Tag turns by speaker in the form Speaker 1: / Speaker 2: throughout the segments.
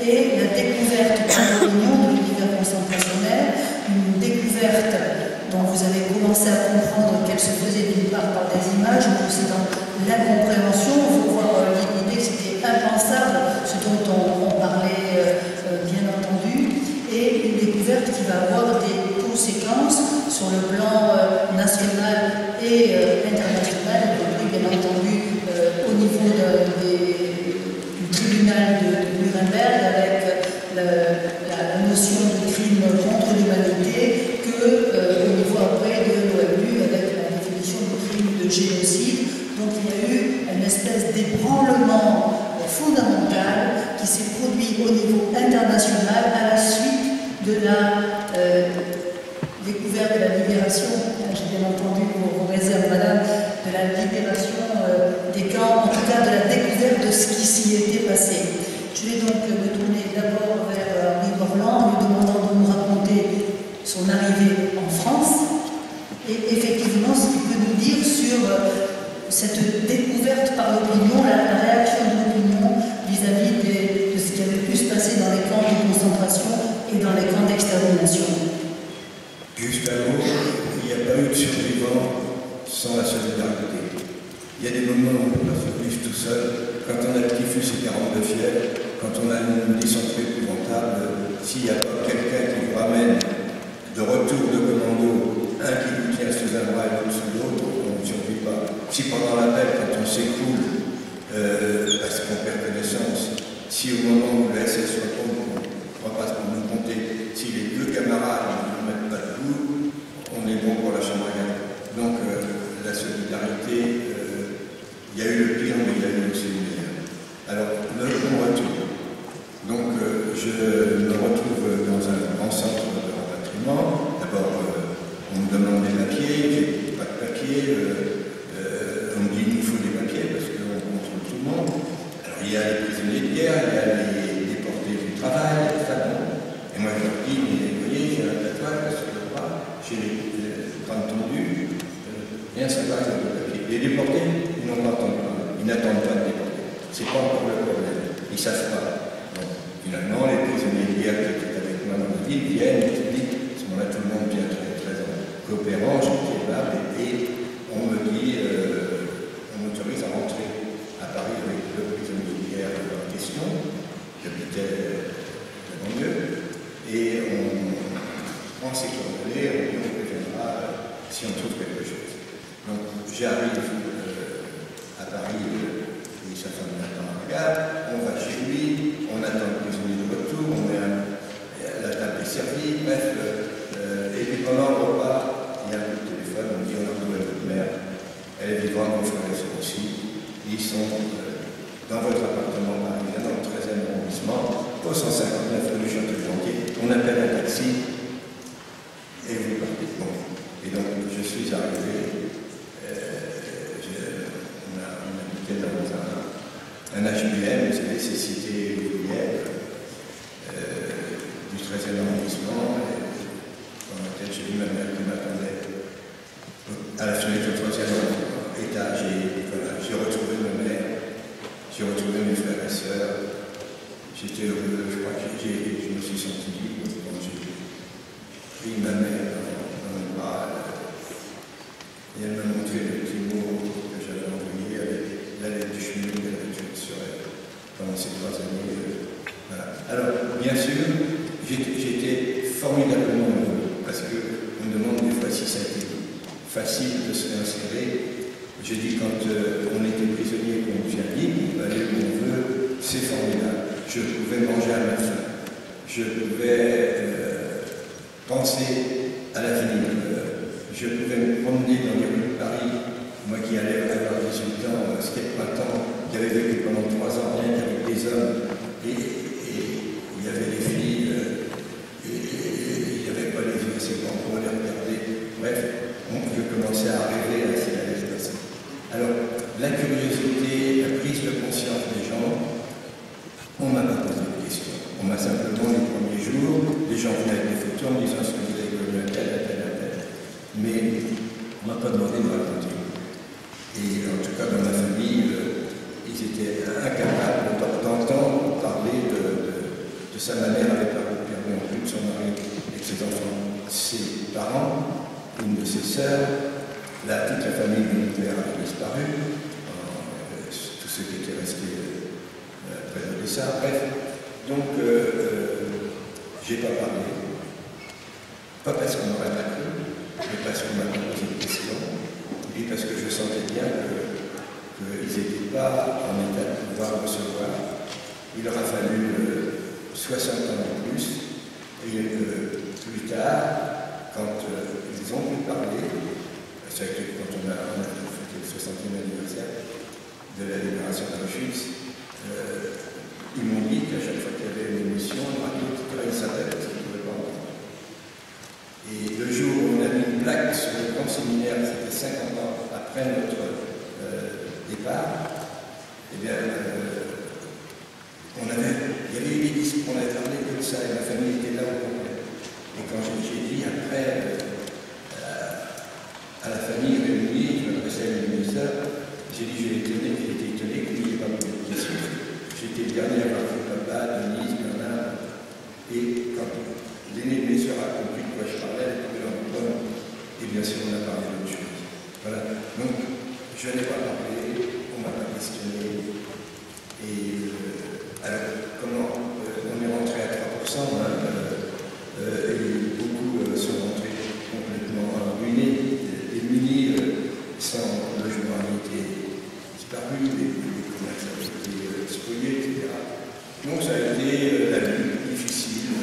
Speaker 1: et la découverte par l'opinion de l'univers concentrationnel, une découverte dont vous avez commencé à comprendre qu'elle se faisait d'une part par des images, mais aussi dans l'incompréhension. Vous voir l'idée que c'était impensable, ce dont on parlait bien entendu, et une découverte qui va avoir des conséquences sur le plan national et international, y compris bien entendu au niveau du tribunal de Nuremberg, avec la notion de crime contre l'humanité, au niveau après de l'ONU, avec la définition du crime de génocide. Donc il y a eu une espèce d'ébranlement fondamental qui s'est produit au niveau international à la suite de la découverte de la libération, j'ai bien entendu vos réserves, madame, de la libération des camps, en tout cas de la découverte de ce qui s'y était passé. Je vais donc me tourner d'abord vers Henri Morland, en lui demandant de nous raconter son arrivée en France, et effectivement ce qu'il peut nous dire sur cette découverte par l'opinion, la réaction de l'opinion vis-à-vis de ce qui avait pu se passer dans les camps de concentration et dans les camps d'extermination.
Speaker 2: Juste un mot, il n'y a pas eu de survivants sans la solidarité. Il y a des moments où on ne peut pas survivre tout seul. Quand on a le typhus et 42 fièvres, quand on a une dysenterie épouvantable, s'il n'y a pas quelqu'un qui vous ramène de retour de commando, un qui vous tient sous un bras et l'autre sous l'autre, on ne survit pas. Si pendant l'appel, quand on s'écroule, parce qu'on perd connaissance, si au moment où le SS retourne, on repasse pour nous compter, si les deux camarades ne mettent pas debout, on est bon pour la chambre à gaz. Donc la solidarité, il y a eu le pire, mais il y a eu aussi le meilleur. Alors, le bon retour. Donc je me retrouve dans un grand centre de rapatriement. D'abord, on me demande des papiers, j'ai pas de papiers, on me dit il nous faut des papiers parce qu'on contrôle tout le monde. Alors il y a les prisonniers de guerre, il y a les déportés du travail, les femmes. Et moi je leur dis, mais vous voyez, j'ai un tatouage sur le bras, j'ai les crânes tendus, rien ça va avec le papier. Les déportés, ils n'ont pas entendu, ils n'attendent pas de déporter. C'est pas encore le problème, ils ne savent pas. Donc, finalement, les prisonniers de guerre qui étaient avec moi dans la ville viennent, et se disent, à ce moment-là, tout le monde vient très, très coopérant, je suis aimable, et on me dit, on m'autorise à rentrer à Paris avec le prisonnier de guerre en question, qui habitait la banlieue, et on prend ses coordonnées, on dit on préviendra si on trouve quelque chose. Donc j'arrive à Paris, et sa femme m'attend à la gare, on va chez lui, on attend le prisonnier de retour, on met la table est servie, bref, et puis pendant le repas, il y a un coup de téléphone, on me dit on a retrouvé votre mère, elle est vivante, vos frères et sœurs aussi, ils sont dans votre appartement parisien, dans le 13e arrondissement, au 159 rue du Château-Janvier, on appelle un taxi, et vous partez. Bon. Et donc je suis arrivé, on habitait dans un HBM, vous savez, ces cités ouvrières du 13e arrondissement, dans laquelle j'ai vu ma mère qui m'attendait à la fenêtre du 3e étage, et voilà, j'ai retrouvé ma mère, j'ai retrouvé mes frères et sœurs, j'étais heureux, je crois que je me suis senti libre quand j'ai pris ma mère dans le bras, et elle m'a montré le petit mot que j'avais envoyé avec la lettre du chemin qu'elle avait faite sur elle pendant ces 3 années. Voilà. Alors, bien sûr, j'étais formidablement heureux, parce qu'on me demande des fois si ça a été facile de se réinsérer. Je dis quand on était prisonnier, qu'on devient libre, aller où on veut, c'est formidable. Je pouvais manger à ma faim, je pouvais penser à l'avenir, je pouvais me promener dans les rues de Paris, moi qui allais avoir 18 ans, c'était le printemps, qui avait vécu pendant 3 ans rien qu'avec des hommes, et il y avait des filles, et il n'y avait pas les yeux assez grands pour les regarder. Bref, je commençais à rêver à ces passer. Alors, la curiosité, la prise de conscience des gens, on ne m'a pas posé de questions. On m'a simplement, les premiers jours, les gens venaient avec des photos en me disant ce que vous avez connu à tel, à tel, à tel. Mais on ne m'a pas demandé de raconter. Et en tout cas, dans ma famille, ils étaient incapables d'entendre parler de de sa manière avec la perdu en plus de son mari et de ses enfants. Ses parents, une de ses sœurs, là, toute la famille de mon père avait disparu, tous ceux qui étaient restés près de ça, bref. Donc, j'ai pas parlé, pas parce qu'on m'aurait pas cru, mais parce qu'on m'a posé une question, et parce que je sentais bien qu'ils n'étaient pas en état de pouvoir recevoir. Il leur a fallu 60 ans de plus, et plus tard, quand ils ont pu parler, ça a été quand on a fêté le 60e anniversaire de la libération d'Auschwitz, ils m'ont dit qu'à chaque fois qu'il y avait une émission, on m'a dit comment il s'appelle, parce qu'ils ne pouvaient pas entendre. Et le jour où on a mis une plaque sur le grand séminaire, c'était 50 ans après notre départ, eh bien, il y avait eu des disques, on avait parlé comme ça, et ma famille était là au complet. Et quand j'ai dit après à la famille réunie, je m'adressais à une sœur, j'ai dit, j'ai été étonné que lui n'ait pas pu dire ça. J'étais le dernier à avoir vu papa, Denise, Bernard, et quand l'aîné de mes sœurs a compris de quoi je parlais, elle a trouvé l'emploi, et bien sûr on a parlé d'autre chose. Voilà, donc je n'ai pas parlé, on ne m'a pas questionné, et alors comment on est rentré à 3%, et beaucoup sont rentrés complètement ruinés, démunis, sans logement été disparu, les commerces avaient été spoliés, etc. Donc ça a été la vie difficile,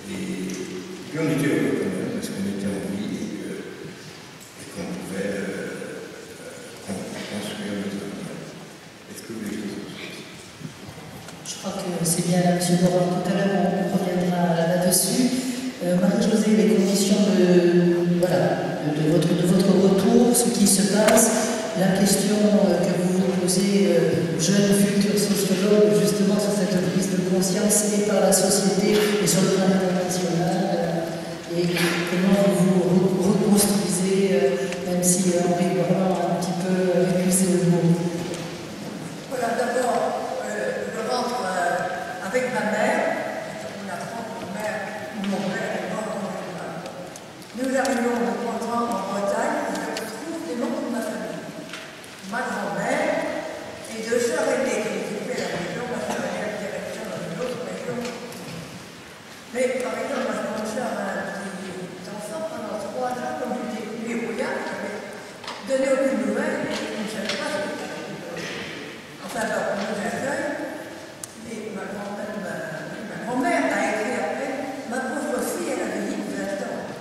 Speaker 2: et puis on était heureux quand même, parce qu'on était en vie et qu'on pouvait construire notre avenir. Est-ce que vous voulez que
Speaker 1: je crois que c'est bien là, M. Borand, tout à l'heure on reviendra là-dessus. Marie-Josée, les conditions de votre retour, ce qui se passe, la question que vous vous posez, jeune futur sociologue, justement sur cette prise de conscience et par la société et sur le plan international, et comment vous reconstruisez, même si Henri Borand a un petit peu récusé le mot.
Speaker 3: Voilà, d'abord, je rentre avec ma mère, on apprend que mon père est mort quand je suis mort. Nous arrivons de Poitras en Bretagne, et je retrouve les membres de ma famille. Ma grand-mère et deux sœurs aînées qui occupaient la région, ma sœur aînée à la direction dans une autre région. Mais par exemple, ma grande sœur a un petit enfant pendant 3 ans, comme j'étais plus rouillard, je n'avais donné aucune nouvelle, et je ne savais pas ce que c'était. Enfin, alors, on nous accueille, et ma grand-mère a écrit après, ma pauvre fille, elle avait 20 ans.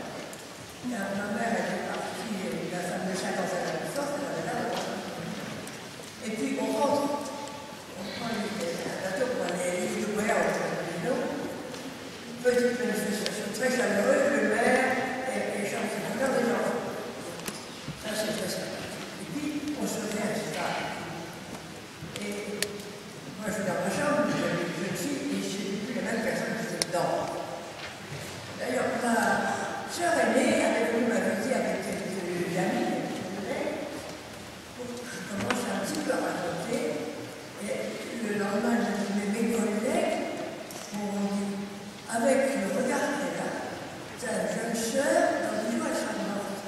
Speaker 3: Ma mère, elle est partie, la femme de 5 ans, elle avait forte, elle avait là. Et puis, on rentre, on prend un bateau pour aller à l'île de Boya, petite manifestation très chaleureuse, le maire et chanceleur des enfants. Ça, c'est très sympa. Et puis, on se réinstalle. Et moi, je suis dans ma chambre, j'avais une jeune fille, et c'est plus la même personne que j'étais dedans. D'ailleurs, ma sœur aînée avait venu m'inviter avec quelques amis, pour que je commence un petit peu à raconter. Et le lendemain, je dis, mais mes collègues m'ont dit, avec le regard qu'elle a, ta jeune sœur, dans 10 jours, elle sera morte.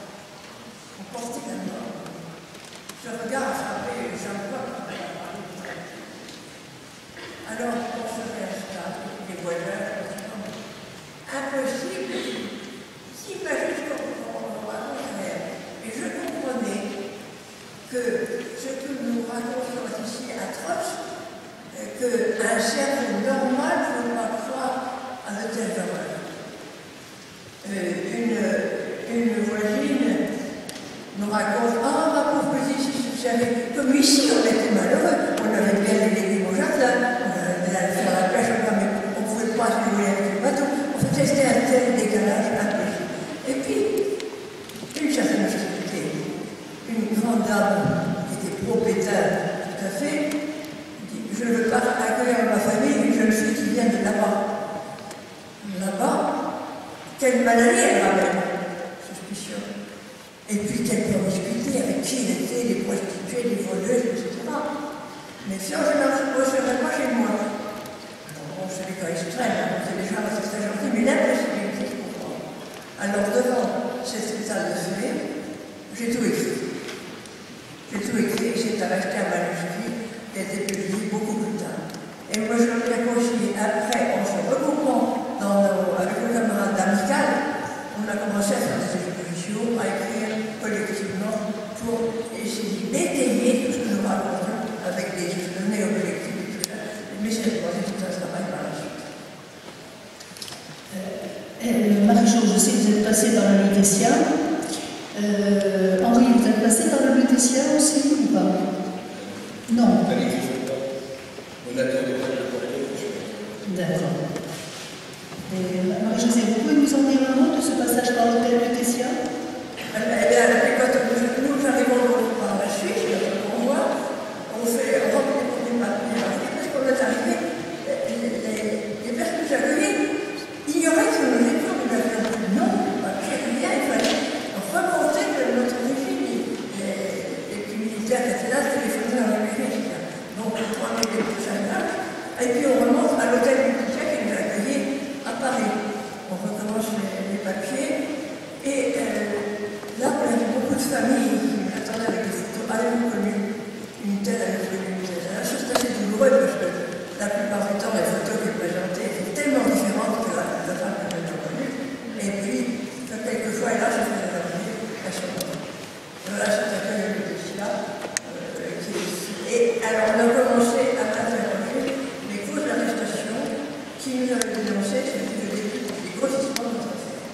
Speaker 3: On portait la mort. Ce regard a frappé, j'en vois quand elle a parlé de ça. Alors, on se réinstalle, les voyages, impossible, si pas juste qu'on raconte rien. Et je comprenais que ce que nous racontons ici atroce, qu'un cerveau normal ne peut pas croire à de telles horreurs. Une voisine nous raconte, ah, ma pauvre petite, si vous savez, comme ici on était malheureux, on avait bien les légumes au jardin, on allait faire la pêche, mais on ne pouvait pas se débrouiller avec le bateau. En fait, c'était un tel décalage impossible. Et puis, une certaine difficulté, une grande dame qui était propriétaire tout à fait, dit, je ne veux pas accueillir ma famille une jeune fille qui vient de là-bas. Là-bas, quelle maladie elle ramène, suspicion. Et puis quelle promiscuité, avec qui il était, les prostituées, les voleuses, etc. Mais ça, je ne le recevrai pas chez moi. Alors, on se les pas extrême, hein, c'est déjà assez très gentil, mais l'impossibilité de comprendre. Alors devant cet état de fait, j'ai tout écrit. J'ai tout écrit, c'est resté un manuscrit qui a été publié beaucoup plus tard. Et moi je l'ai conseillé après, en se regroupant avec nos camarades d'Amical, on a commencé à faire des expositions, à écrire collectivement pour essayer d'étayer tout ce que nous racontions avec des données objectives et tout ça. Mais c'est tout un travail par la suite.
Speaker 1: Marie-Jo, je sais que vous êtes passée par le Lutetia. Henri, vous êtes passé par le Lutetia aussi ou pas? Non. D'accord. Marie-Josée, vous pouvez nous en dire un mot de ce passage par l'hôtel Lutetia?
Speaker 3: Quand nous arrivons par la Suisse, on voit, on remplit des papiers, parce qu'on est arrivé, les personnes qui accueillies ignoraient que nous étions de l'avion. Non, rien, il fallait remonter de notre origine. Les militaires qui étaient là téléphonaient dans la mairie, etc. Donc on prenait des pourcentages, et puis on remonte à l'hôtel Lutetia qui nous a accueillis à Paris. On recommence les papiers, et là, on a vu beaucoup de familles qui m'attendaient avec des photos. Avez-vous connu une telle, avez-vous connu une telle? Alors, c'est assez douloureux parce que la plupart du temps, les photos qu'ils présentaient étaient tellement différentes que la femme n'avait pas connu. Et puis, quelquefois, et là, je fais la vie à son nom. Voilà cet accueil de Lutetia qui est ici. Et alors, on a commencé à interroger les causes d'arrestation qui nous avaient dénoncé, c'était le début des grossissements de notre affaire.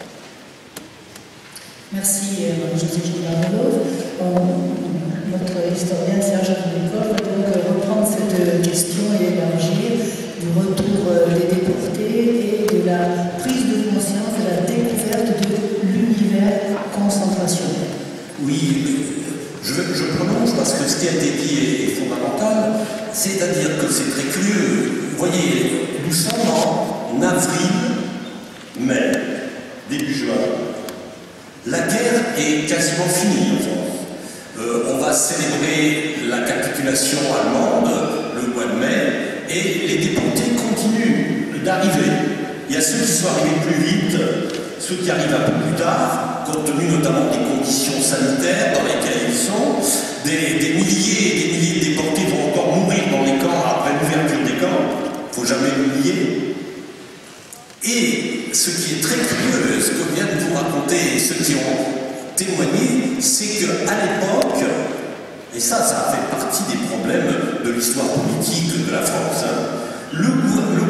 Speaker 1: Merci Marie-Josée Gilbert-Delove. Notre historien Serge Nicole va donc reprendre cette question et élargir du retour des déportés et de la prise de conscience de la découverte de l'univers concentrationnel.
Speaker 4: Oui, je prolonge parce que ce qui a été dit est fondamental, c'est-à-dire que c'est très curieux. Vous voyez, nous sommes en avril, mai, début juin. La guerre est quasiment finie en France. On va célébrer la capitulation allemande le mois de mai et les déportés continuent d'arriver. Il y a ceux qui sont arrivés plus vite, ceux qui arrivent un peu plus tard, compte tenu notamment des conditions sanitaires dans lesquelles ils sont. Des milliers et des milliers de déportés vont encore mourir dans les camps après l'ouverture des camps. Il ne faut jamais l'oublier. Et ce qui est très curieux, ce que vient de vous raconter ceux qui ont témoigné, c'est qu'à l'époque, et ça a fait partie des problèmes de l'histoire politique de la France, le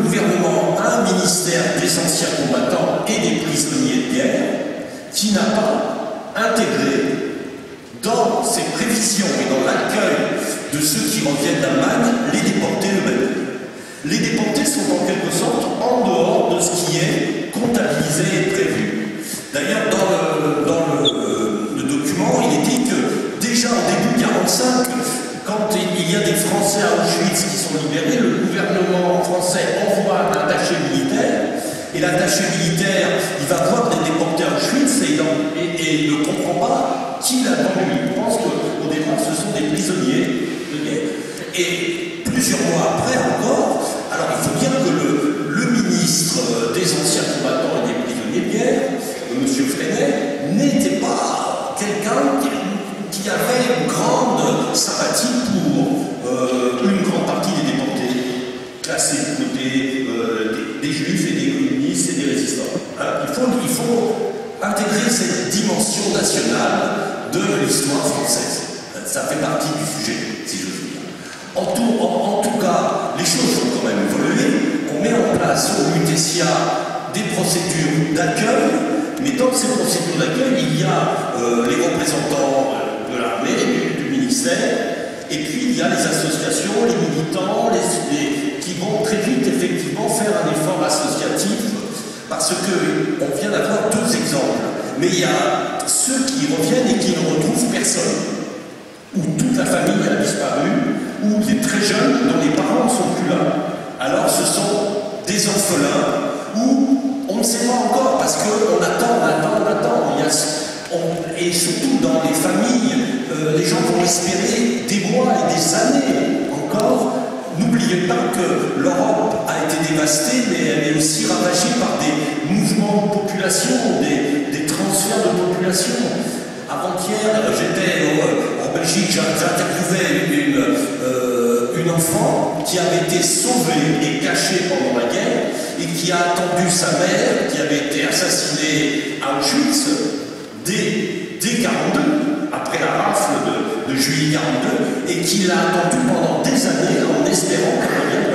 Speaker 4: gouvernement a un ministère des anciens combattants et des prisonniers de guerre qui n'a pas intégré dans ses prévisions et dans l'accueil de ceux qui reviennent d'Allemagne les déportés eux-mêmes. Les déportés sont en quelque sorte en dehors de ce qui est comptabilisé et prévu. D'ailleurs, dans le document, il est dit que déjà en début 1945, quand il y a des Français à Auschwitz qui sont libérés, le gouvernement français envoie un attaché militaire, et l'attaché militaire, il va voir des déportés à Auschwitz et il ne comprend pas qui l'a vendu. Il pense qu'au départ, ce sont des prisonniers de guerre. Et plusieurs mois après encore, alors il faut dire que le ministre des anciens combattants et des prisonniers de guerre, M. Freinet, n'était pas quelqu'un qui avait une grande sympathie pour une grande partie des déportés, classés du côté des juifs et des communistes et des résistants. Il faut intégrer cette dimension nationale de l'histoire française. Ça fait partie du sujet, si j'ose dire. En tout cas, les choses ont quand même évolué. On met en place au Lutetia des procédures d'accueil, mais dans ces procédures d'accueil, il y a les représentants de l'armée, du ministère, et puis il y a les associations, les militants, qui vont très vite effectivement faire un effort associatif, parce qu'on vient d'avoir deux exemples. Mais il y a ceux qui reviennent et qui ne retrouvent personne, où toute la famille a disparu, ou des très jeunes dont les parents ne sont plus là. Alors ce sont des orphelins où on ne sait pas encore parce qu'on attend. Et surtout dans les familles, les gens vont espérer des mois et des années encore n'oubliez pas que l'Europe a été dévastée, mais elle est aussi ravagée par des mouvements de population, des transferts de population. Avant-hier, j'étais en Belgique, j'interviewais une enfant qui avait été sauvée et cachée pendant la guerre et qui a attendu sa mère, qui avait été assassinée à Auschwitz dès 1942, après la rafle de juillet 1942, et qui l'a attendu pendant des années en espérant qu'elle revienne.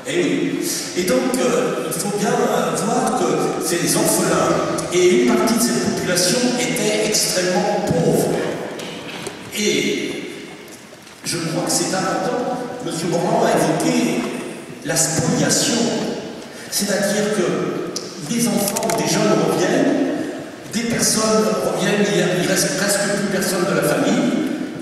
Speaker 4: Et oui. Et donc, il faut bien voir que ces orphelins et une partie de cette population étaient extrêmement pauvres. Et je crois que c'est important. M. Borland a évoqué la spoliation, c'est-à-dire que des enfants, des jeunes reviennent, des personnes reviennent, il ne reste presque plus personne de la famille,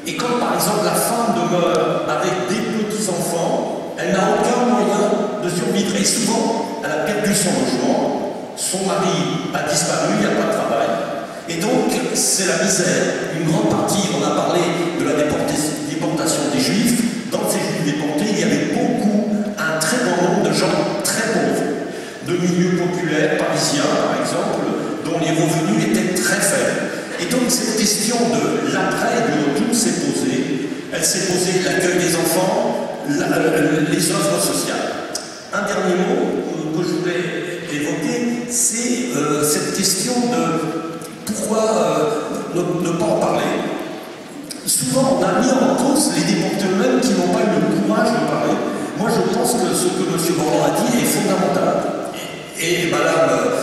Speaker 4: et quand par exemple la femme demeure avec des petits-enfants, elle n'a aucun moyen de survivre, et souvent elle a perdu son logement, son mari a disparu, il n'y a pas de travail, et donc c'est la misère. Une grande partie, on a parlé de la déportation des Juifs, dans ces Juifs déportés, il y avait un très grand nombre de gens très pauvres, de milieux populaires, parisiens par exemple, dont les revenus étaient très faibles. Et donc cette question de l'après, du retour s'est posée. Elle s'est posée l'accueil des enfants, les œuvres sociales. Un dernier mot que je voulais évoquer, c'est cette question de pourquoi ne pas en parler. Souvent, on a mis en cause les déportés eux-mêmes qui n'ont pas eu le courage de parler. Moi, je pense que ce que M. Borland a dit est fondamental. Et Madame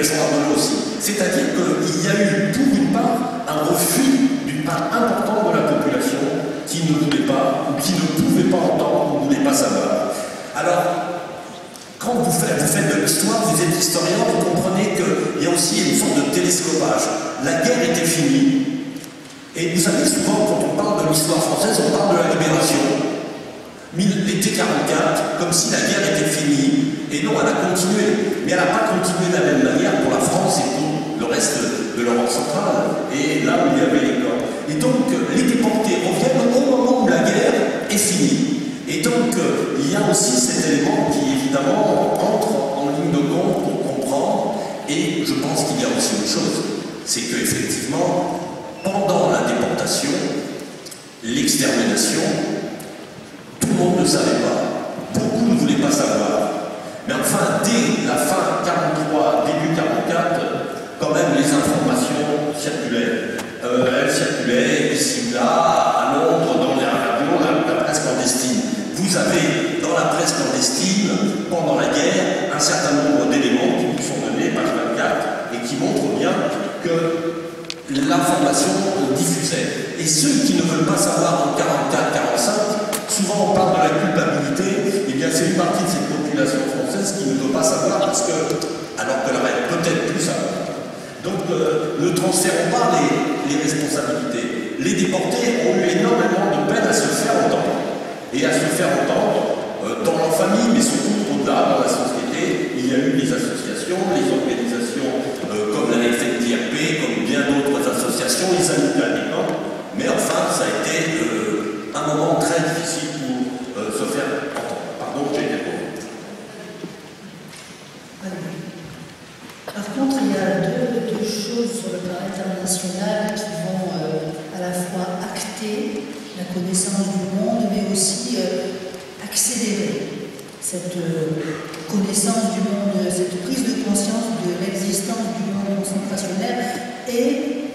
Speaker 4: Jean Arnaud aussi. C'est-à-dire qu'il y a eu, pour une part, un refus d'une part importante de la population qui ne voulait pas, ou qui ne pouvait pas entendre, ou ne voulait pas savoir. Alors, quand vous faites de l'histoire, vous êtes historien, vous comprenez qu'il y a aussi une forme de télescopage. La guerre était finie. Et vous savez, souvent, quand on parle de l'histoire française, on parle de la libération. L'été 44, comme si la guerre était finie. Et non, elle a continué. Mais elle n'a pas continué de la même manière pour la France et pour le reste de l'Europe centrale. Et là où il y avait les camps. Et donc, les déportés reviennent au moment où la guerre est finie. Et donc, il y a aussi cet élément qui, évidemment, entre en ligne de compte pour comprendre. Et je pense qu'il y a aussi autre chose. C'est qu'effectivement, pendant la déportation, l'extermination, tout le monde ne savait pas. Beaucoup ne voulaient pas savoir. Mais enfin, dès la fin 43, début 44, quand même les informations circulaient. Elles circulaient ici, là, à Londres, dans les radios, la presse clandestine. Vous avez dans la presse clandestine, pendant la guerre, un certain nombre d'éléments qui nous sont donnés, page 24, et qui montrent bien que l'information diffusait. Et ceux qui ne veulent pas savoir en 44-45, souvent on parle de la culpabilité, et bien c'est une partie de cette population française qui ne veut pas savoir parce que, alors qu'elle aurait peut-être pu savoir. Donc ne transférons pas les responsabilités. Les déportés ont eu énormément de peine à se faire entendre. Et à se faire entendre dans leur famille, mais surtout au-delà, dans la société. Il y a eu des associations, les organisations comme la FNDRP, comme bien d'autres associations, les amis de la défense. Mais enfin, ça a été un moment très difficile pour se faire entendre. Pardon, j'ai été pauvre.
Speaker 1: Par contre, il y a deux choses sur le plan international qui vont à la fois acter la connaissance du monde, mais aussi accélérer cette connaissance du monde, cette prise de conscience de l'existence du monde concentrationnaire et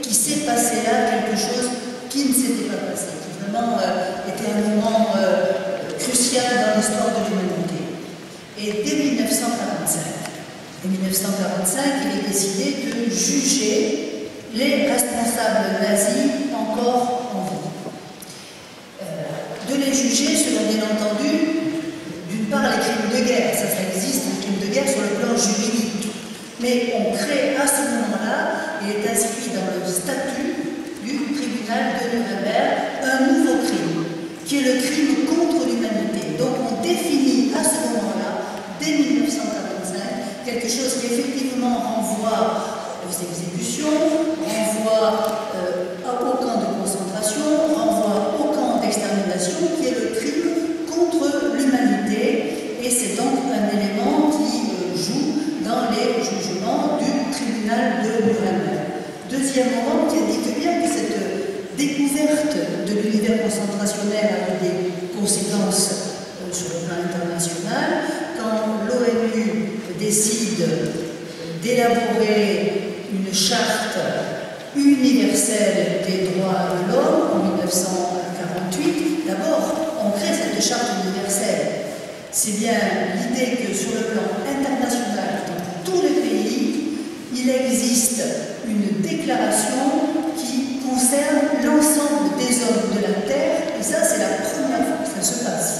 Speaker 1: qui s'est passé là quelque chose qui ne s'était pas passé, qui vraiment était un moment crucial dans l'histoire de l'humanité. Et dès 1945, il est décidé de juger les responsables nazis encore en vie. De les juger selon, bien entendu, d'une part les crimes de guerre, ça existe, les crimes de guerre sur le plan juridique. Mais on crée à ce moment-là, il est inscrit dans le statut du tribunal de Nuremberg, un nouveau crime, qui est le crime contre l'humanité. Donc on définit à ce moment-là, dès 1945, quelque chose qui effectivement renvoie aux exécutions, renvoie au camp de concentration, renvoie au camp d'extermination, qui est le crime contre deuxième moment qui indique bien que cette découverte de l'univers concentrationnel a des conséquences sur le plan international. Quand l'ONU décide d'élaborer une charte universelle des droits de l'homme en 1948, d'abord, on crée cette charte universelle. C'est bien l'idée que sur le plan international, dans tous les pays, il existe une déclaration qui concerne l'ensemble des hommes de la Terre, et ça, c'est la première fois que ça se passe.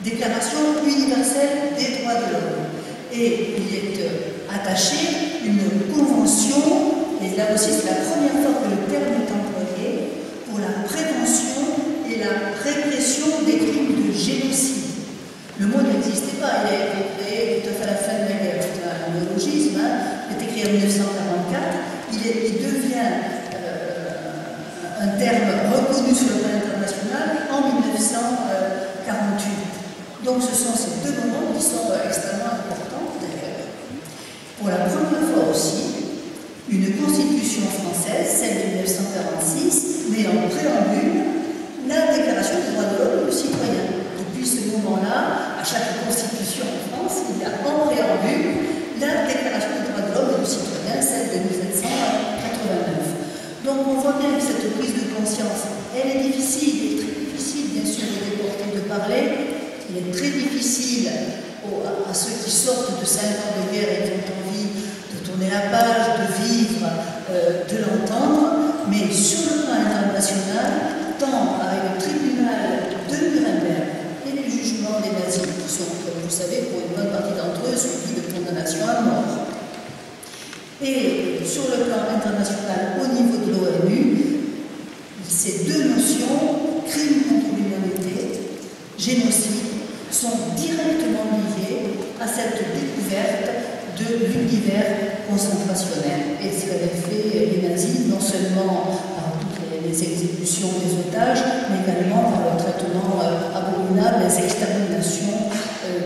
Speaker 1: Déclaration universelle des droits de l'homme. Et il est attaché une convention, et là aussi c'est la première fois que le terme est employé, pour la prévention et la répression des crimes de génocide. Le mot n'existait pas, il a été créé tout à fait à la fin de la guerre, c'est un néologisme, il a été créé en 1944, il devient un terme reconnu sur le plan international en 1948. Donc ce sont ces deux moments qui sont extrêmement importants d'ailleurs. Pour la première fois aussi, une constitution française, celle de 1946, met en préambule la déclaration des droits de l'homme et du citoyen. Depuis ce moment-là, à chaque constitution en France, il y a en préambule la déclaration des droits de l'homme et du citoyen, celle de 1789. Donc on voit bien que cette prise de conscience, elle est difficile, très difficile bien sûr de déporter, de parler. Il est très difficile à ceux qui sortent de 5 ans de guerre et qui ont envie de tourner la page, de vivre, de l'entendre, mais sur le plan international, tant avec le tribunal de Nuremberg et les jugements des nazis, qui sont, comme vous savez, pour une bonne partie d'entre eux, suivis de condamnation à mort. Et sur le plan international, au niveau de l'ONU, ces deux notions, crime contre l'humanité, génocide, sont directement liées à cette découverte de l'univers concentrationnel. Et ce qu'avaient fait les nazis, non seulement par toutes les exécutions des otages, mais également par le traitement abominable, les exterminations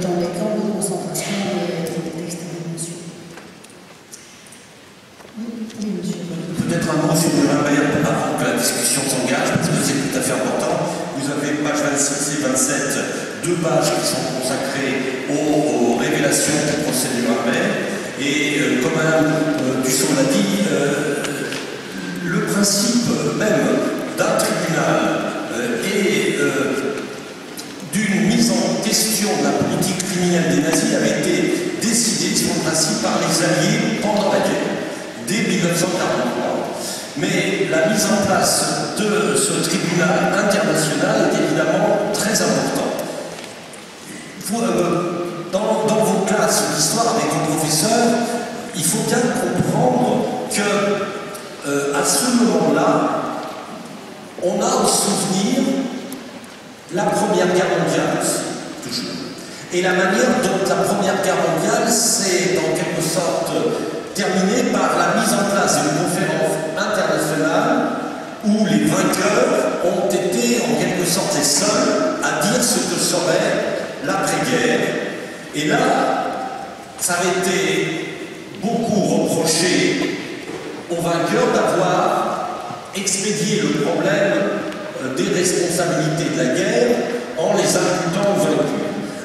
Speaker 1: dans les camps de concentration et d'extermination. Oui, monsieur.
Speaker 4: Peut-être un mot sur Nuremberg avant que la discussion s'engage, parce que c'est tout à fait important. Vous avez page 26 et 27, deux pages qui sont consacrées aux révélations du procès de Nuremberg. Et comme Mme Dusson l'a dit, le principe même d'un tribunal et d'une mise en question de la politique criminelle des nazis avait été décidé sur le principe par les Alliés pendant la guerre, dès 1943. Mais la mise en place de ce tribunal international est évidemment très importante. Dans vos classes d'histoire avec vos professeurs, il faut bien comprendre que à ce moment-là, on a au souvenir la Première Guerre mondiale, toujours. Et la manière dont la Première Guerre mondiale s'est en quelque sorte terminée par la mise en place d'une conférence internationale où les vainqueurs ont été en quelque sorte les seuls à dire ce que serait l'après-guerre. Et là, ça avait été beaucoup reproché aux vainqueurs d'avoir expédié le problème des responsabilités de la guerre en les imputant aux vaincus.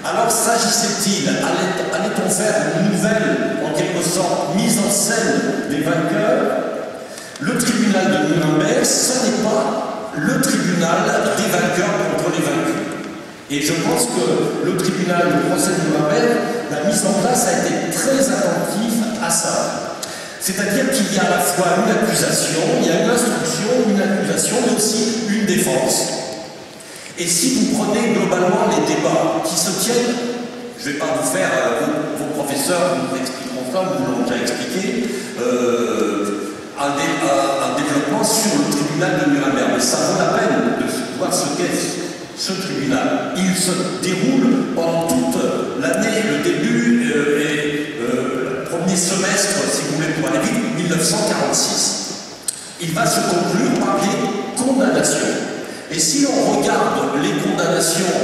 Speaker 4: Alors s'agissait-il, allait-on faire une nouvelle, en quelque sorte, mise en scène des vainqueurs? Le tribunal de Nuremberg, ce n'est pas le tribunal des vainqueurs contre les vaincus. Et je pense que le tribunal, le procès de Nuremberg, la mise en place a été très attentif à ça. C'est-à-dire qu'il y a à la fois une accusation, il y a une instruction, une accusation, mais aussi une défense. Et si vous prenez globalement les débats qui se tiennent, je ne vais pas vous faire, vos professeurs vous expliqueront ça, vous l'ont déjà expliqué, un développement sur le tribunal de Nuremberg. Mais ça vaut la peine de voir ce qu'est ce tribunal. Il se déroule pendant toute l'année, le début et le premier semestre, si vous voulez, pour aller vite, 1946. Il va se conclure par des condamnations. Et si l'on regarde les condamnations,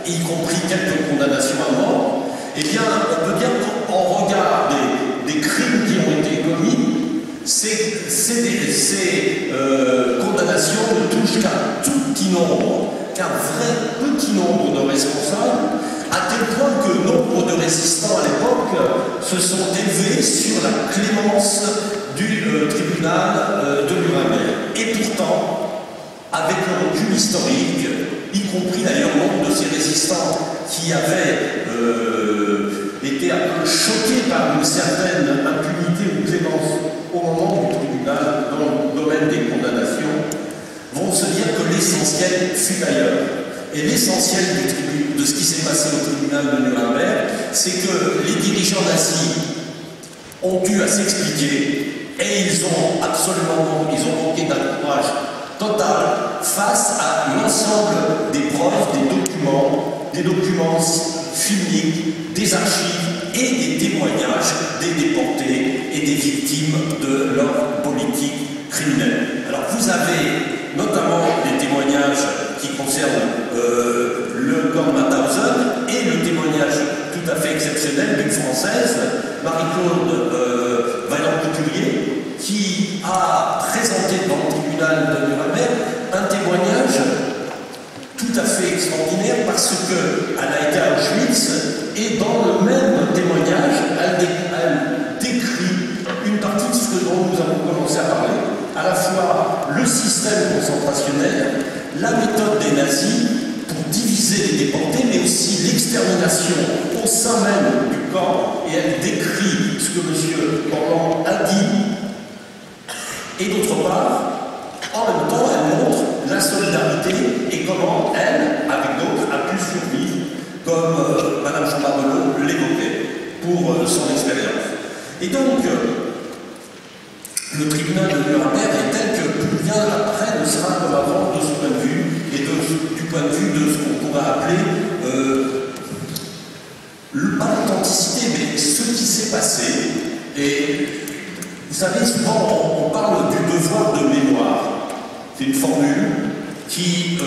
Speaker 4: y compris quelques condamnations à mort, eh bien, on peut dire qu'en regard des crimes qui ont été commis, c'est ces condamnations ne touchent qu'un tout petit nombre, qu'un vrai petit nombre de responsables, à tel point que nombre de résistants à l'époque se sont élevés sur la clémence du tribunal de Nuremberg. Et pourtant, avec le recul historique, y compris d'ailleurs nombre de ces résistants qui avaient été un peu choqués par une certaine impunité ou clémence au moment du tribunal dans le domaine des condamnations, vont se dire que l'essentiel fut ailleurs. Et l'essentiel de ce qui s'est passé au tribunal de Nuremberg, c'est que les dirigeants nazis ont dû à s'expliquer et ils ont manqué d'un courage total face à l'ensemble des preuves, des documents filmiques, des archives et des témoignages des déportés et des victimes de leur politique criminelle. Alors vous avez notamment des témoignages qui concernent le camp de Mauthausen et le témoignage tout à fait exceptionnel d'une Française, Marie-Claude Vaillant-Couturier, qui a présenté devant le tribunal de Nuremberg un témoignage tout à fait extraordinaire parce qu'elle a été à Auschwitz et dans le même témoignage, elle décrit une partie de ce dont nous avons commencé à parler, à la fois le système concentrationnel, la méthode des nazis pour diviser les déportés, mais aussi l'extermination au sein même du camp, et elle décrit ce que M. Orlan a dit, et d'autre part, en même temps, elle montre la solidarité et comment elle, avec d'autres, a pu survivre, comme Mme Jean-Barbelot l'évoquait, pour son expérience. Et donc, le tribunal de Nuremberg est tel que plus rien après ne sera comme avant de ce point de vue, et du point de vue de ce qu'on pourrait appeler, pas l'authenticité, mais ce qui s'est passé. Et vous savez, souvent on parle du devoir de mémoire. C'est une formule qui,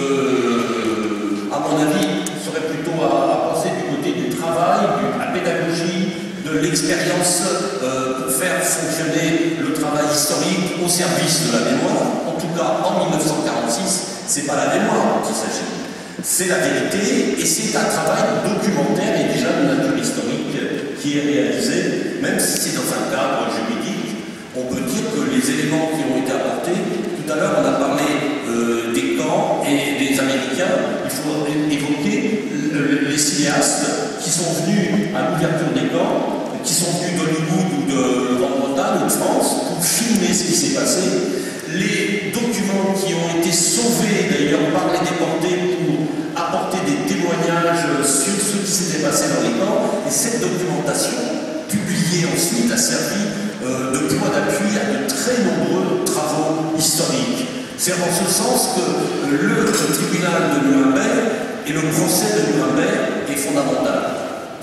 Speaker 4: à mon avis, serait plutôt à penser du côté du travail, de la pédagogie, de l'expérience pour faire fonctionner le travail historique au service de la mémoire. En tout cas, en 1946, c'est pas la mémoire dont il s'agit. C'est la vérité et c'est un travail documentaire et déjà de nature historique qui est réalisé, même si c'est dans un cadre juridique. On peut dire que les éléments qui ont été apportés, tout à l'heure on a parlé des camps et des Américains, il faut évoquer les cinéastes qui sont venus à l'ouverture des camps, qui sont venus d'Hollywood ou de Grande-Bretagne ou de France pour filmer ce qui s'est passé, les documents qui ont été sauvés d'ailleurs par les déportés pour apporter des témoignages sur ce qui s'était passé dans les camps, et cette documentation publiée ensuite a servi de point d'appui à de très nombreux travaux historiques. C'est en ce sens que le tribunal de Nuremberg et le procès de Nuremberg est fondamental.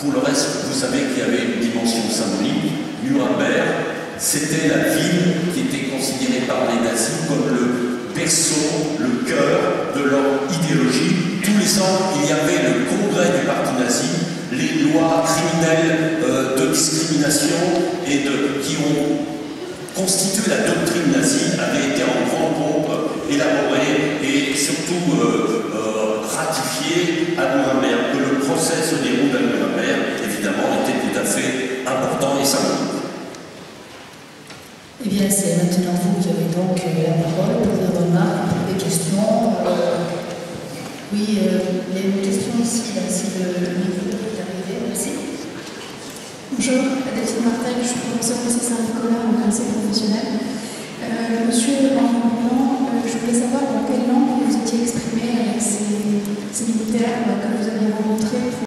Speaker 4: Pour le reste, vous savez qu'il y avait une dimension symbolique. Nuremberg, c'était la ville qui était considérée par les nazis comme le berceau, le cœur de leur idéologie. Tous les ans, il y avait le congrès du parti nazi, les lois criminelles de discrimination et qui ont constitué la doctrine nazie avaient été en grand nombre élaborées et surtout ratifiées à Nuremberg. Que le procès se déroule à Nuremberg, évidemment, était tout à fait important et symbolique.
Speaker 1: Eh bien, c'est maintenant vous qui avez donc la parole pour des remarques, pour des questions. Oui, il y a une question ici, là, si le micro est arrivé. Merci.
Speaker 5: Bonjour, Delphine Martel, je suis professeure au lycée Saint-Nicolas en lycée professionnel. Monsieur Henri, je voulais savoir dans quelle langue vous étiez exprimé avec ces militaires que vous avez rencontrés.